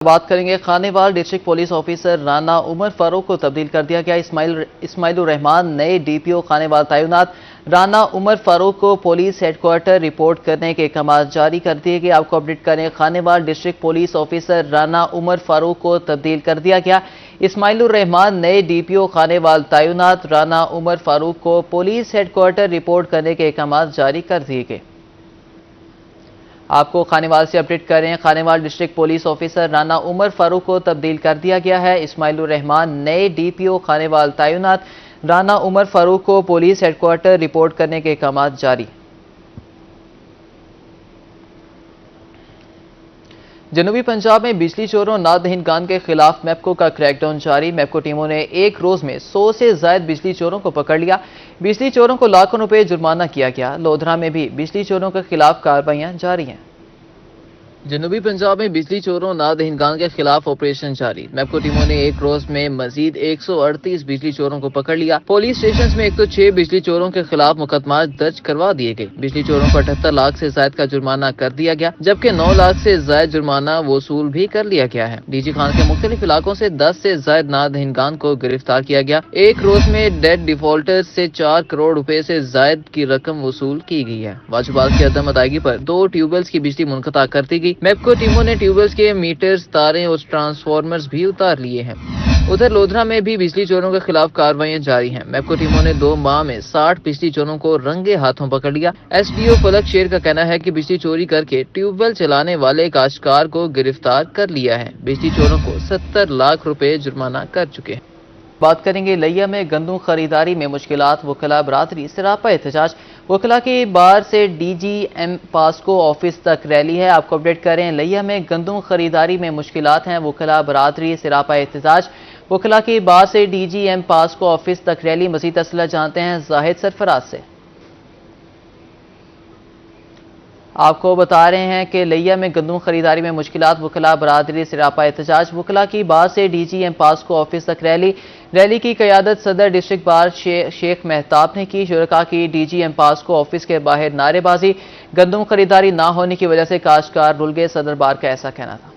بات کریں گے خانے وال ڈسٹرکٹ پولیس آفیسر رانا عمر فاروق کو تبدیل کر دیا گیا۔ اسماعیل الرحمان نئے ڈی پی او خانے وال تعینات۔ رانا عمر فاروق کو پولیس ہیڈ کوارٹر رپورٹ کرنے کے احکامات جاری کر دیے گئے۔ آپ کو اپڈیٹ کریں، خانے وال ڈسٹرکٹ پولیس آفیسر رانا عمر فاروق کو تبدیل کر دیا گیا۔ اسماعیل الرحمان نئے ڈی پی او خانے وال تعینات۔ رانا عمر فاروق کو پولیس ہیڈ کوارٹر رپورٹ کرنے کے احکامات جاری کر دیے گئے۔ آپ کو خانے وال سے اپڈیٹ کر رہے ہیں، خانے وال ڈسٹرکٹ پولیس آفیسر رانا عمر فاروق کو تبدیل کر دیا گیا ہے۔ اسماعیل الرحمان نئے ڈی پی او خانے وال تعینات۔ رانا عمر فاروق کو پولیس ہیڈ کوارٹر رپورٹ کرنے کے احکامات جاری۔ جنوبی پنجاب میں بجلی چوروں نادہندگان کے خلاف میپکو کا کریک ڈاؤن جاری۔ میپکو ٹیموں نے ایک روز میں 100 سے زائد بجلی چوروں کو پکڑ لیا۔ بجلی چوروں کو لاکھوں روپے جرمانہ کیا گیا۔ لودھرا میں بھی بجلی چوروں کے خلاف کارروائیاں جاری ہیں۔ جنوبی پنجاب میں بجلی چوروں نادہندگان کے خلاف آپریشن جاری۔ میپکو ٹیموں نے ایک روز میں مزید 138 بجلی چوروں کو پکڑ لیا۔ پولیس اسٹیشنز میں 106 بجلی چوروں کے خلاف مقدمات درج کروا دیے گئے۔ بجلی چوروں کو 78 لاکھ سے زائد کا جرمانہ کر دیا گیا، جبکہ 9 لاکھ سے زائد جرمانہ وصول بھی کر لیا گیا ہے۔ ڈی جی خان کے مختلف علاقوں سے 10 سے زائد نادہندگان کو گرفتار کیا گیا۔ ایک روز میں ڈیٹ ڈیفالٹر سے 4 کروڑ روپے سے زائد کی رقم وصول کی گئی ہے۔ واجبات کی عدم ادائیگی پر 2 ٹیوب ویلز کی بجلی منقطع کر دی گئی۔ میپکو ٹیموں نے ٹیوب ویلز کے میٹرز، تاریں اور ٹرانسفارمرز بھی اتار لیے ہیں۔ ادھر لودھرا میں بھی بجلی چوروں کے خلاف کارروائیاں جاری ہیں۔ میپکو ٹیموں نے 2 ماہ میں 60 بجلی چوروں کو رنگے ہاتھوں پکڑ لیا۔ ایس ڈی او فلک شیر کا کہنا ہے کہ بجلی چوری کر کے ٹیوب ویل چلانے والے کاشتکار کو گرفتار کر لیا ہے۔ بجلی چوروں کو 70 لاکھ روپے جرمانہ کر چکے ہیں۔ بات کریں گے لیا میں گندم خریداری میں مشکلات، وکلاء برادری سراپا احتجاج۔ وکلاء کی بار سے D G M PASSCO office تک ریلی ہے۔ آپ کو اپڈیٹ کریں، لیا میں گندم خریداری میں مشکلات ہیں، وکلاء برادری سراپا احتجاج۔ وکلاء کی بار سے D G M PASSCO office تک ریلی۔ مزید تفصیلات جانتے ہیں زاہد سرفراز سے۔ آپ کو بتا رہے ہیں کہ لیا میں گندم خریداری میں مشکلات، وکلاء برادری سراپا احتجاج۔ وکلاء کی بار سے D G M PASSCO office تک ریلی کی قیادت صدر ڈسٹرکٹ بار شیخ مہتاب نے کی۔ شرکاء کی D G M PASSCO office کے باہر نعرے بازی۔ گندم خریداری نہ ہونے کی وجہ سے کاشتکار رل گئے، صدر بار کا ایسا کہنا تھا۔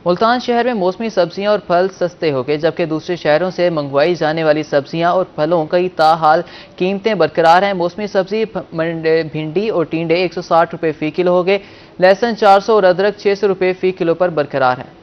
ملتان شہر میں موسمی سبزیاں اور پھل سستے ہو گئے، جبکہ دوسرے شہروں سے منگوائی جانے والی سبزیاں اور پھلوں کی تاحال قیمتیں برقرار ہیں۔ موسمی سبزی بھنڈی اور ٹینڈے 160 روپے فی کلو ہو گئے، لہسن 400 اور ادرک 600 روپے فی کلو پر برقرار ہیں۔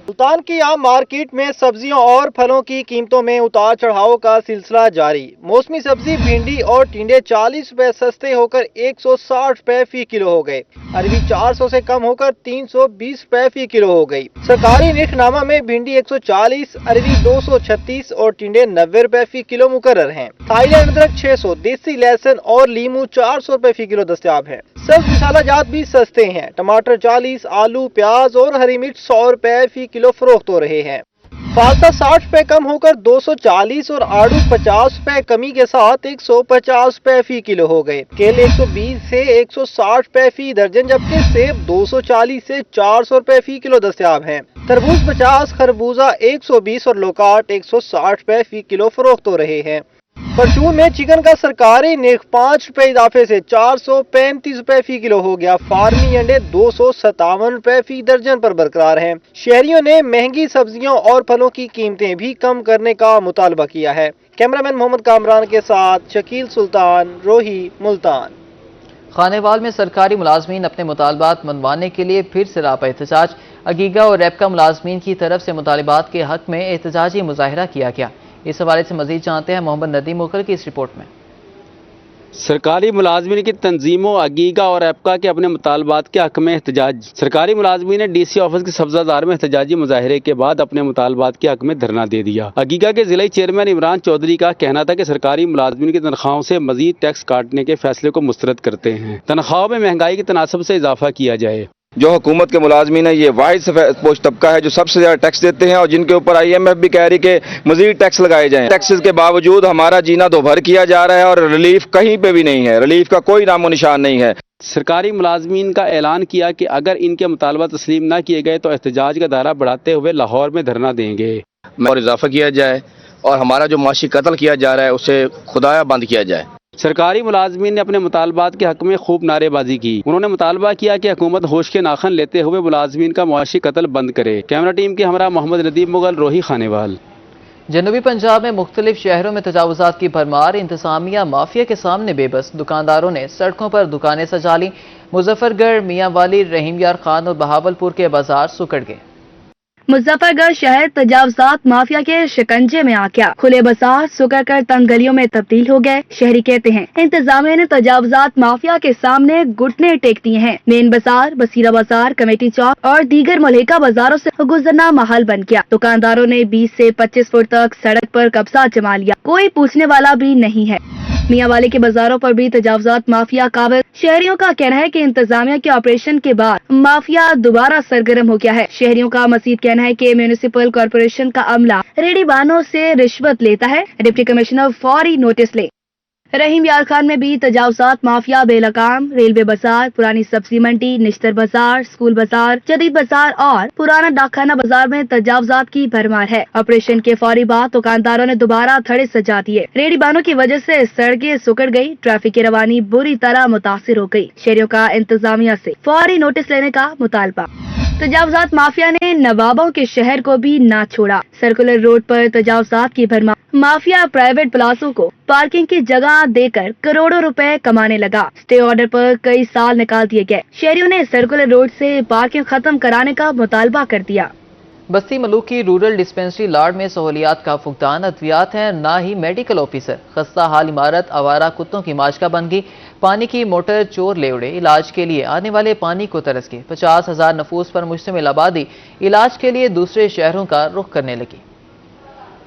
ملتان کی عام مارکیٹ میں سبزیوں اور پھلوں کی قیمتوں میں اتار چڑھاؤ کا سلسلہ جاری۔ موسمی سبزی بھنڈی اور ٹینڈے 40 روپے سستے ہو کر 160 روپے فی کلو ہو گئے۔ عربی 400 سے کم ہو کر 320 روپے فی کلو ہو گئی۔ سرکاری نرخ نامہ میں بھنڈی 140، عربی 236 اور ٹینڈے 90 روپے فی کلو مقرر ہیں۔ تھائی لینڈ ادرک 600، دیسی لہسن اور لیمو 400 روپے فی کلو دستیاب ہے۔ سبز مسالہ جات بھی سستے ہیں، ٹماٹر 40، آلو، پیاز اور ہری مرچ 100 روپے فی کلو فروخت ہو رہے ہیں۔ فالسا 60 روپے کم ہو کر 240 اور آڑو 50 روپے کمی کے ساتھ 150 روپے فی کلو ہو گئے۔ کیلے 120 سے 160 روپے فی درجن، جبکہ سیب 240 سے 400 روپے فی کلو دستیاب ہیں۔ تربوز 50، خربوزہ 120 اور لوکاٹ 160 روپے فی کلو فروخت ہو رہے ہیں۔ پرچون میں چکن کا سرکاری نرخ 5 روپے اضافے سے 435 روپے فی کلو ہو گیا۔ فارمی انڈے 257 روپے فی درجن پر برقرار ہیں۔ شہریوں نے مہنگی سبزیوں اور پھلوں کی قیمتیں بھی کم کرنے کا مطالبہ کیا ہے۔ کیمرامین محمد کامران کے ساتھ شکیل سلطان، روہی، ملتان۔ خانے وال میں سرکاری ملازمین اپنے مطالبات منوانے کے لیے پھر سراپا احتجاج۔ اگیگا اور ریپکا ملازمین کی طرف سے مطالبات کے حق میں احتجاجی مظاہرہ کیا گیا۔ اس حوالے سے مزید جانتے ہیں محمد ندیم مغل کی اس رپورٹ میں۔ سرکاری ملازمین کی تنظیموں اگیگا اور ایپکا کے اپنے مطالبات کے حق میں احتجاج۔ سرکاری ملازمین نے ڈی سی آفس کے سبزہ زار میں احتجاجی مظاہرے کے بعد اپنے مطالبات کے حق میں دھرنا دے دیا۔ اگیگا کے ضلعی چیئرمین عمران چودھری کا کہنا تھا کہ سرکاری ملازمین کی تنخواہوں سے مزید ٹیکس کاٹنے کے فیصلے کو مسترد کرتے ہیں۔ تنخواہوں میں مہنگائی کے تناسب سے اضافہ کیا جائے۔ جو حکومت کے ملازمین ہیں، یہ واحد سفید پوش طبقہ ہے جو سب سے زیادہ ٹیکس دیتے ہیں، اور جن کے اوپر آئی ایم ایف بھی کہہ رہی کہ مزید ٹیکس لگائے جائیں۔ ٹیکسز کے باوجود ہمارا جینا دوبھر کیا جا رہا ہے اور ریلیف کہیں پہ بھی نہیں ہے، ریلیف کا کوئی نام و نشان نہیں ہے۔ سرکاری ملازمین کا اعلان کیا کہ اگر ان کے مطالبات تسلیم نہ کیے گئے تو احتجاج کا دائرہ بڑھاتے ہوئے لاہور میں دھرنا دیں گے اور اضافہ کیا جائے اور ہمارا جو معاشی قتل کیا جا رہا ہے اسے خدایا بند کیا جائے۔ سرکاری ملازمین نے اپنے مطالبات کے حق میں خوب نعرے بازی کی. انہوں نے مطالبہ کیا کہ حکومت ہوش کے ناخن لیتے ہوئے ملازمین کا معاشی قتل بند کرے. کیمرہ ٹیم کے ہمراہ محمد ندیم مغل، روہی خانیوال. جنوبی پنجاب میں مختلف شہروں میں تجاوزات کی بھرمار. انتظامیہ مافیا کے سامنے بے بس. دکانداروں نے سڑکوں پر دکانیں سجا لیں. مظفر گڑھ، میاں والی، رحیم یار خان اور بہاولپور کے بازار سکڑ گئے. مظفر گڑھ شہر تجاوزات مافیا کے شکنجے میں آ گیا. کھلے بازار سکڑ کر تنگ گلیوں میں تبدیل ہو گئے. شہری کہتے ہیں انتظامیہ نے تجاوزات مافیا کے سامنے گھٹنے ٹیک دیے ہیں. مین بازار، بصیرہ بازار، کمیٹی چوک اور دیگر ملحقہ بازاروں سے گزرنا محال بن گیا. دکانداروں نے 20 سے 25 فٹ تک سڑک پر قبضہ جما لیا. کوئی پوچھنے والا بھی نہیں ہے. میاں والی کے بازاروں پر بھی تجاوزات مافیا قابل. شہریوں کا کہنا ہے کہ انتظامیہ کے آپریشن کے بعد مافیا دوبارہ سرگرم ہو گیا ہے. شہریوں کا مزید کہنا ہے کہ میونسپل کارپوریشن کا عملہ ریڑھی بانوں سے رشوت لیتا ہے. ڈپٹی کمشنر فوری نوٹس لے. رحیم یار خان میں بھی تجاوزات مافیا بے لگام. ریلوے بازار، پرانی سبزی منڈی، نشتر بازار، اسکول بازار، جدید بازار اور پرانا ڈاکخانہ بازار میں تجاوزات کی بھرمار ہے. آپریشن کے فوری بعد دکانداروں نے دوبارہ تھڑے سجا دیے. ریڑھی بانوں کی وجہ سے سڑکیں سکڑ گئی. ٹریفک کی روانی بری طرح متاثر ہو گئی. شہریوں کا انتظامیہ سے فوری نوٹس لینے کا مطالبہ. تجاوزات مافیا نے نوابوں کے شہر کو بھی نہ چھوڑا. سرکولر روڈ پر تجاوزات کی بھرمار. مافیا پرائیویٹ پلازوں کو پارکنگ کی جگہ دے کر کروڑوں روپے کمانے لگا. اسٹے آرڈر پر کئی سال نکال دیے گئے. شہریوں نے سرکولر روڈ سے پارکنگ ختم کرانے کا مطالبہ کر دیا. بستی ملوک کی رورل ڈسپنسری لارڈ میں سہولیات کا فقدان. ادویات ہیں نہ ہی میڈیکل آفیسر. خستہ حال عمارت آوارہ کتوں کی ماشکا بن گئی. پانی کی موٹر چور لے اڑے. علاج کے لیے آنے والے پانی کو ترس گئے. 50,000 نفوس پر مشتمل آبادی علاج کے لیے دوسرے شہروں کا رخ کرنے لگی.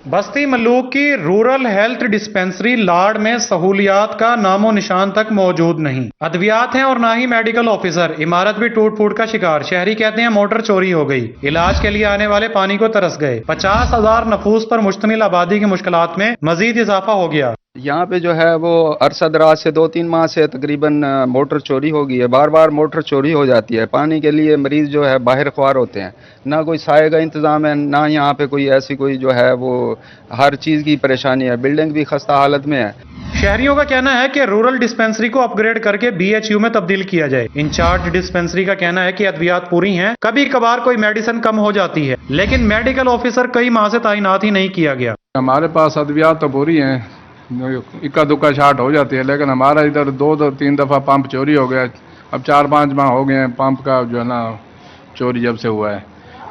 بستی ملوک کی رورل ہیلتھ ڈسپنسری لارڈ میں سہولیات کا نام و نشان تک موجود نہیں. ادویات ہیں اور نہ ہی میڈیکل آفیسر. عمارت بھی ٹوٹ پھوٹ کا شکار. شہری کہتے ہیں موٹر چوری ہو گئی. علاج کے لیے آنے والے پانی کو ترس گئے. 50,000 نفوس پر مشتمل آبادی کی مشکلات میں مزید اضافہ ہو گیا. یہاں پہ جو ہے وہ عرصہ دراز سے 2-3 ماہ سے تقریباً موٹر چوری ہو گئی ہے. بار بار موٹر چوری ہو جاتی ہے. پانی کے لیے مریض جو ہے باہر خوار ہوتے ہیں. نہ کوئی سائے کا انتظام ہے، نہ یہاں پہ کوئی ایسی کوئی جو ہے وہ ہر چیز کی پریشانی ہے. بلڈنگ بھی خستہ حالت میں ہے. شہریوں کا کہنا ہے کہ رورل ڈسپنسری کو اپ گریڈ کر کے BHU میں تبدیل کیا جائے. انچارج ڈسپنسری کا کہنا ہے کہ ادویات پوری ہیں. کبھی کبھار کوئی میڈیسن کم ہو جاتی ہے، لیکن میڈیکل آفیسر کئی ماہ سے تعینات ہی نہیں کیا گیا. ہمارے پاس ادویات تو پوری ہیں، اکا دکا شارٹ ہو جاتی ہے، لیکن ہمارا ادھر 2-3 دفعہ پمپ چوری ہو گیا. اب 4-5 ماہ ہو گئے ہیں پمپ کا جو ہے نا چوری جب سے ہوا ہے.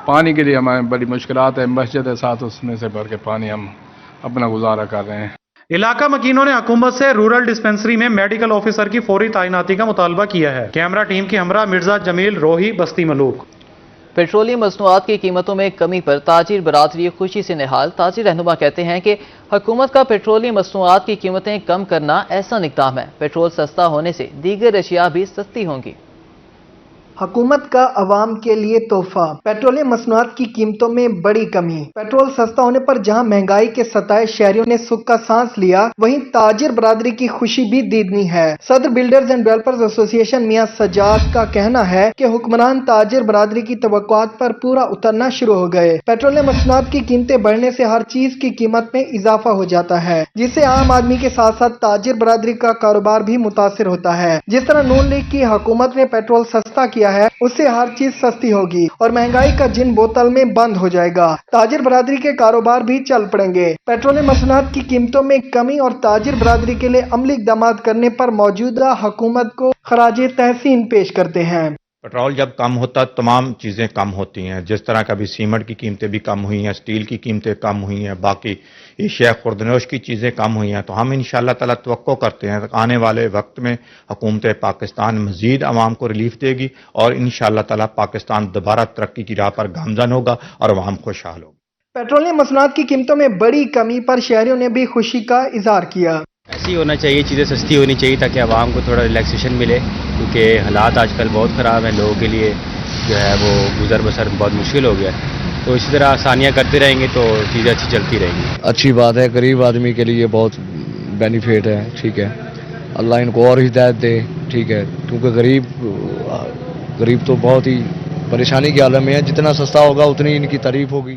پانی کے لیے ہمیں بڑی مشکلات ہے. مسجد ہے ساتھ، اس میں سے بھر کے پانی ہم اپنا گزارا کر رہے ہیں. علاقہ مکینوں نے حکومت سے رورل ڈسپنسری میں میڈیکل آفیسر کی فوری تعیناتی کا مطالبہ کیا ہے. کیمرہ ٹیم کے ہمراہ مرزا جمیل، روہی، بستی ملوک. پیٹرولیم مصنوعات کی قیمتوں میں کمی پر تاجر برادری خوشی سے نہال. تاجر رہنما کہتے ہیں کہ حکومت کا پیٹرولیم مصنوعات کی قیمتیں کم کرنا احسن اقدام ہے. پیٹرول سستا ہونے سے دیگر اشیاء بھی سستی ہوں گی. حکومت کا عوام کے لیے تحفہ. پیٹرولیم مصنوعات کی قیمتوں میں بڑی کمی. پیٹرول سستا ہونے پر جہاں مہنگائی کے ستائے شہریوں نے سکھ کا سانس لیا، وہیں تاجر برادری کی خوشی بھی دیدنی ہے. صدر بلڈرز اینڈ ڈیولپرز ایسوسی ایشن میاں سجاد کا کہنا ہے کہ حکمران تاجر برادری کی توقعات پر پورا اترنا شروع ہو گئے. پیٹرولیم مصنوعات کی قیمتیں بڑھنے سے ہر چیز کی قیمت میں اضافہ ہو جاتا ہے، جس سے عام آدمی کے ساتھ ساتھ تاجر برادری کا کاروبار بھی متاثر ہوتا ہے. جس طرح نون لیگ کی حکومت نے پیٹرول سستا کیا ہے، اس سے ہر چیز سستی ہوگی اور مہنگائی کا جن بوتل میں بند ہو جائے گا. تاجر برادری کے کاروبار بھی چل پڑیں گے. پیٹرولیم مصنوعات کی قیمتوں میں کمی اور تاجر برادری کے لیے عملی اقدامات کرنے پر موجودہ حکومت کو خراج تحسین پیش کرتے ہیں. پیٹرول جب کم ہوتا ہے تمام چیزیں کم ہوتی ہیں. جس طرح کبھی سیمنٹ کی قیمتیں بھی کم ہوئی ہیں، سٹیل کی قیمتیں کم ہوئی ہیں، باقی اشیاء خوردنوش کی چیزیں کم ہوئی ہیں. تو ہم انشاءاللہ تعالیٰ توقع کرتے ہیں آنے والے وقت میں حکومت پاکستان مزید عوام کو ریلیف دے گی اور انشاءاللہ تعالیٰ پاکستان دوبارہ ترقی کی راہ پر گامزن ہوگا اور عوام خوشحال ہوگا. پیٹرولیم مصنوعات کی قیمتوں میں بڑی کمی پر شہریوں نے بھی خوشی کا اظہار کیا. ایسی ہونا چاہیے، چیزیں سستی ہونی چاہیے تاکہ عوام کو تھوڑا ریلیکسیشن ملے، کیونکہ حالات آج کل بہت خراب ہیں. لوگوں کے لیے جو ہے وہ گزر بسر بہت مشکل ہو گیا ہے. تو اسی طرح آسانیاں کرتے رہیں گے تو چیزیں اچھی چلتی رہیں گی. اچھی بات ہے، غریب آدمی کے لیے بہت بینیفٹ ہے. ٹھیک ہے، اللہ ان کو اور ہدایت دے. ٹھیک ہے، کیونکہ غریب تو بہت ہی پریشانی کے عالم میں ہے. جتنا سستا ہوگا اتنی ان کی تعریف ہوگی.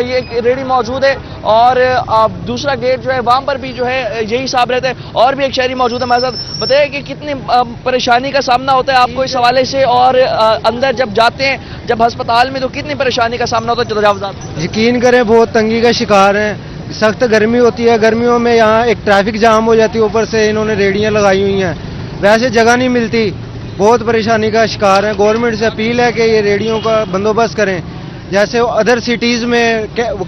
یہ ریڑھی موجود ہے اور دوسرا گیٹ جو ہے وہاں پر بھی جو ہے یہی صاحب رہتے ہیں اور بھی ایک شہری موجود ہے ہمارے ساتھ. بتائیے کہ کتنی پریشانی کا سامنا ہوتا ہے آپ کو اس حوالے سے اور اندر جب جاتے ہیں جب ہسپتال میں تو کتنی پریشانی کا سامنا ہوتا ہے تجاوزات؟ یقین کریں بہت تنگی کا شکار ہیں. سخت گرمی ہوتی ہے, گرمیوں میں یہاں ایک ٹریفک جام ہو جاتی ہے, اوپر سے انہوں نے ریڑیاں لگائی ہوئی ہیں, ویسے جگہ نہیں ملتی, بہت پریشانی کا شکار ہیں. گورنمنٹ سے اپیل ہے کہ یہ ریڑیوں کا بندوبست کریں جیسے ادر سٹیز میں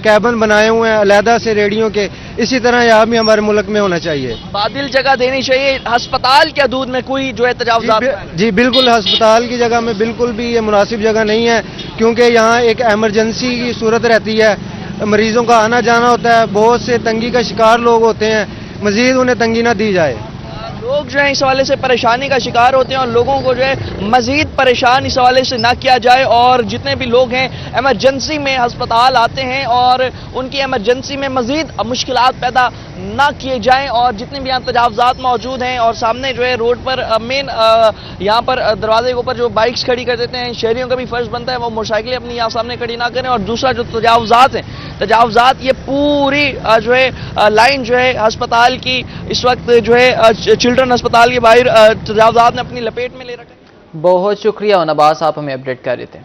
کیبن بنائے ہوئے ہیں علیحدہ سے ریڑیوں کے, اسی طرح یہاں بھی ہمارے ملک میں ہونا چاہیے. عادل جگہ دینی چاہیے. ہسپتال کے حدود میں کوئی جو ہے تجاوزات جی بالکل, ہسپتال کی جگہ میں بالکل بھی یہ مناسب جگہ نہیں ہے کیونکہ یہاں ایک ایمرجنسی کی صورت رہتی ہے, مریضوں کا آنا جانا ہوتا ہے, بہت سے تنگی کا شکار لوگ ہوتے ہیں, مزید انہیں تنگی نہ دی جائے. لوگ جو ہیں اس حوالے سے پریشانی کا شکار ہوتے ہیں اور لوگوں کو جو ہے مزید پریشان اس حوالے سے نہ کیا جائے اور جتنے بھی لوگ ہیں ایمرجنسی میں ہسپتال آتے ہیں اور ان کی ایمرجنسی میں مزید مشکلات پیدا نہ کیے جائیں اور جتنے بھی یہاں تجاوزات موجود ہیں اور سامنے جو ہے روڈ پر مین یہاں پر دروازے کے اوپر جو بائکس کھڑی کر دیتے ہیں, شہریوں کا بھی فرض بنتا ہے وہ موٹر سائیکلیں اپنی یہاں سامنے کھڑی نہ کریں. اور دوسرا جو تجاوزات ہیں تجاوزات یہ پوری جو ہے لائن جو ہے ہسپتال کی اس وقت جو ہے چلڈرن ہسپتال کے باہر تجاوزات نے اپنی لپیٹ میں لے رکھا ہے. بہت شکریہ نباس, آپ ہمیں اپڈیٹ کر رہے تھے.